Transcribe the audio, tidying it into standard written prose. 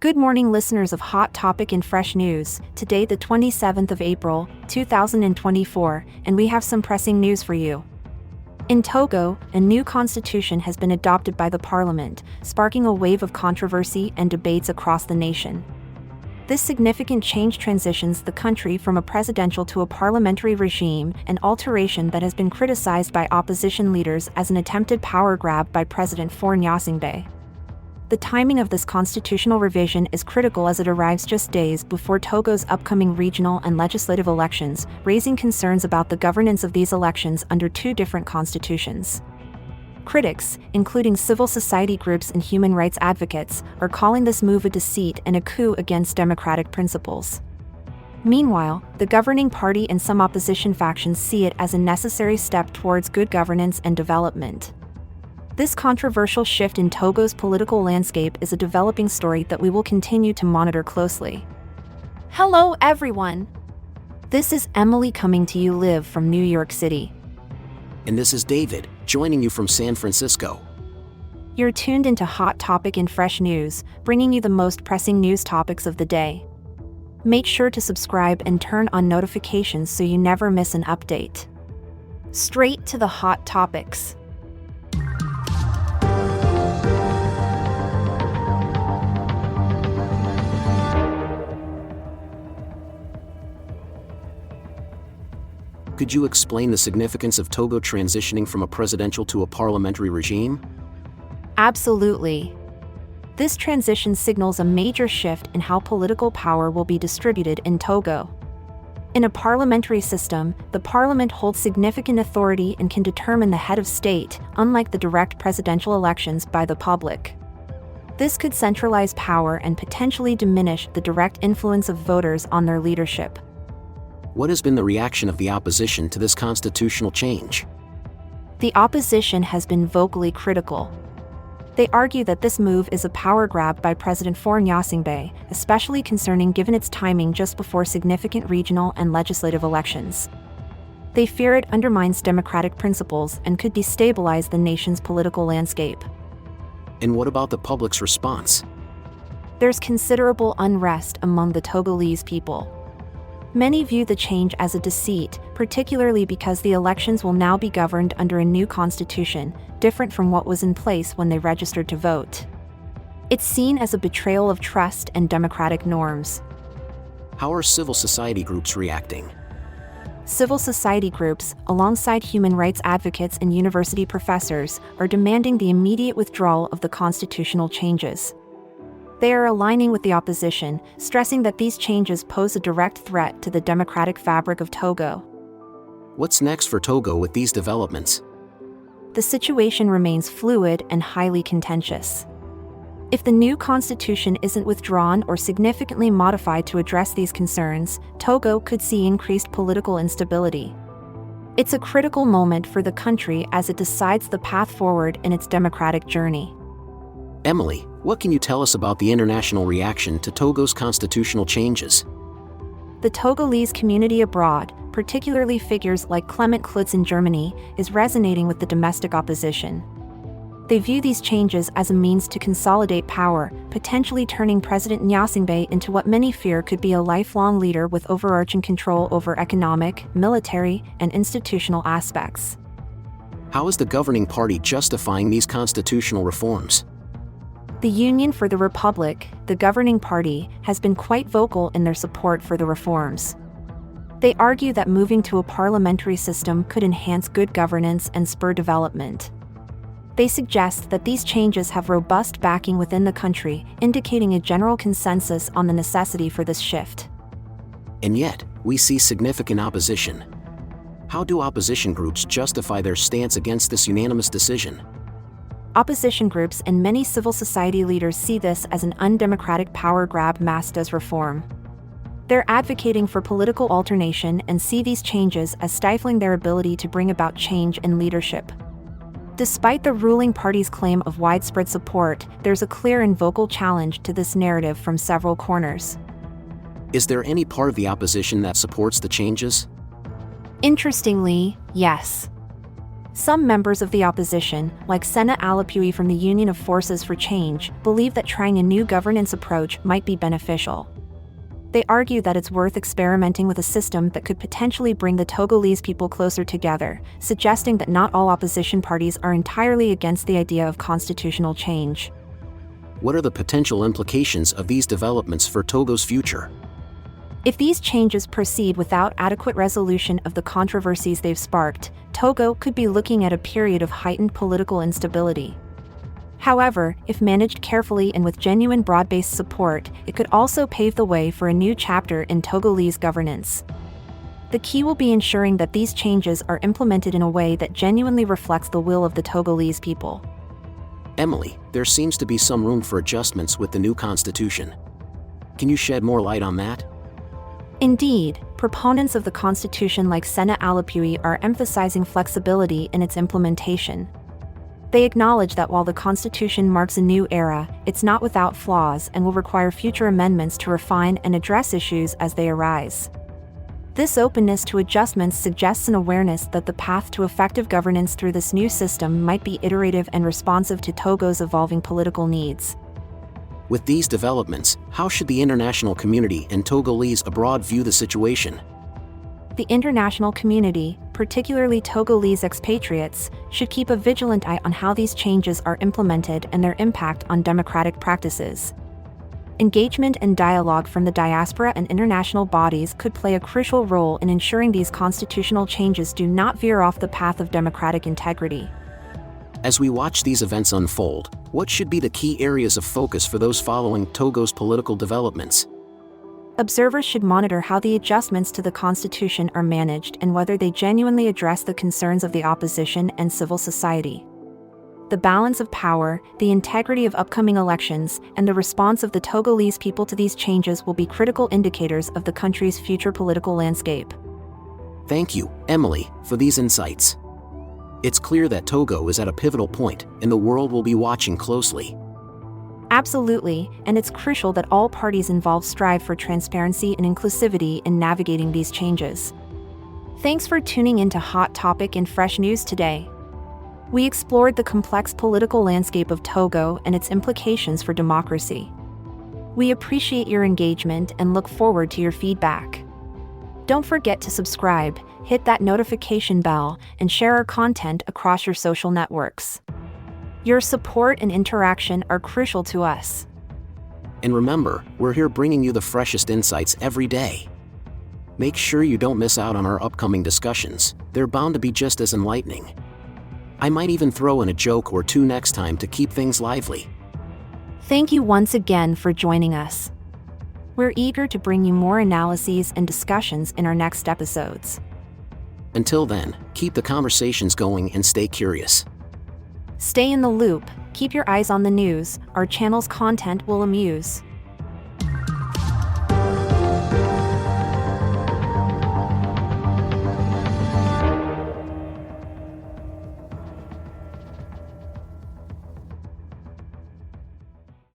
Good morning, listeners of Hot Topic and Fresh News. Today, the 27th of April, 2024, and we have some pressing news for you. In Togo, a new constitution has been adopted by the parliament, sparking a wave of controversy and debates across the nation. This significant change transitions the country from a presidential to a parliamentary regime, an alteration that has been criticized by opposition leaders as an attempted power grab by President Faure Gnassingbé. The timing of this constitutional revision is critical as it arrives just days before Togo's upcoming regional and legislative elections, raising concerns about the governance of these elections under two different constitutions. Critics, including civil society groups and human rights advocates, are calling this move a deceit and a coup against democratic principles. Meanwhile, the governing party and some opposition factions see it as a necessary step towards good governance and development. This controversial shift in Togo's political landscape is a developing story that we will continue to monitor closely. Hello, everyone! This is Emily coming to you live from New York City. And this is David, joining you from San Francisco. You're tuned into Hot Topic and Fresh News, bringing you the most pressing news topics of the day. Make sure to subscribe and turn on notifications so you never miss an update. Straight to the hot topics. Could you explain the significance of Togo transitioning from a presidential to a parliamentary regime? Absolutely. This transition signals a major shift in how political power will be distributed in Togo. In a parliamentary system, the parliament holds significant authority and can determine the head of state, unlike the direct presidential elections by the public. This could centralize power and potentially diminish the direct influence of voters on their leadership. What has been the reaction of the opposition to this constitutional change? The opposition has been vocally critical. They argue that this move is a power grab by President Faure Gnassingbé, especially concerning given its timing just before significant regional and legislative elections. They fear it undermines democratic principles and could destabilize the nation's political landscape. And what about the public's response? There's considerable unrest among the Togolese people. Many view the change as a deceit, particularly because the elections will now be governed under a new constitution, different from what was in place when they registered to vote. It's seen as a betrayal of trust and democratic norms. How are civil society groups reacting? Civil society groups, alongside human rights advocates and university professors, are demanding the immediate withdrawal of the constitutional changes. They are aligning with the opposition, stressing that these changes pose a direct threat to the democratic fabric of Togo. What's next for Togo with these developments? The situation remains fluid and highly contentious. If the new constitution isn't withdrawn or significantly modified to address these concerns, Togo could see increased political instability. It's a critical moment for the country as it decides the path forward in its democratic journey. Emily, what can you tell us about the international reaction to Togo's constitutional changes? The Togolese community abroad, particularly figures like Clement Klutz in Germany, is resonating with the domestic opposition. They view these changes as a means to consolidate power, potentially turning President Gnassingbé into what many fear could be a lifelong leader with overarching control over economic, military, and institutional aspects. How is the governing party justifying these constitutional reforms? The Union for the Republic, the governing party, has been quite vocal in their support for the reforms. They argue that moving to a parliamentary system could enhance good governance and spur development. They suggest that these changes have robust backing within the country, indicating a general consensus on the necessity for this shift. And yet, we see significant opposition. How do opposition groups justify their stance against this unanimous decision? Opposition groups and many civil society leaders see this as an undemocratic power grab masked as reform. They're advocating for political alternation and see these changes as stifling their ability to bring about change in leadership. Despite the ruling party's claim of widespread support, there's a clear and vocal challenge to this narrative from several corners. Is there any part of the opposition that supports the changes? Interestingly, yes. Some members of the opposition, like Sena Alapui from the Union of Forces for Change, believe that trying a new governance approach might be beneficial. They argue that it's worth experimenting with a system that could potentially bring the Togolese people closer together, suggesting that not all opposition parties are entirely against the idea of constitutional change. What are the potential implications of these developments for Togo's future? If these changes proceed without adequate resolution of the controversies they've sparked, Togo could be looking at a period of heightened political instability. However, if managed carefully and with genuine broad-based support, it could also pave the way for a new chapter in Togolese governance. The key will be ensuring that these changes are implemented in a way that genuinely reflects the will of the Togolese people. Emily, there seems to be some room for adjustments with the new constitution. Can you shed more light on that? Indeed, proponents of the constitution like Sena Alapui are emphasizing flexibility in its implementation. They acknowledge that while the Constitution marks a new era, it's not without flaws and will require future amendments to refine and address issues as they arise. This openness to adjustments suggests an awareness that the path to effective governance through this new system might be iterative and responsive to Togo's evolving political needs. With these developments, how should the international community and Togolese abroad view the situation? The international community, particularly Togolese expatriates, should keep a vigilant eye on how these changes are implemented and their impact on democratic practices. Engagement and dialogue from the diaspora and international bodies could play a crucial role in ensuring these constitutional changes do not veer off the path of democratic integrity. As we watch these events unfold, what should be the key areas of focus for those following Togo's political developments? Observers should monitor how the adjustments to the constitution are managed and whether they genuinely address the concerns of the opposition and civil society. The balance of power, the integrity of upcoming elections, and the response of the Togolese people to these changes will be critical indicators of the country's future political landscape. Thank you, Emily, for these insights. It's clear that Togo is at a pivotal point, and the world will be watching closely. Absolutely, and it's crucial that all parties involved strive for transparency and inclusivity in navigating these changes. Thanks for tuning into Hot Topic and Fresh News today. We explored the complex political landscape of Togo and its implications for democracy. We appreciate your engagement and look forward to your feedback. Don't forget to subscribe, hit that notification bell, and share our content across your social networks. Your support and interaction are crucial to us. And remember, we're here bringing you the freshest insights every day. Make sure you don't miss out on our upcoming discussions, they're bound to be just as enlightening. I might even throw in a joke or two next time to keep things lively. Thank you once again for joining us. We're eager to bring you more analyses and discussions in our next episodes. Until then, keep the conversations going and stay curious. Stay in the loop, keep your eyes on the news, our channel's content will amuse.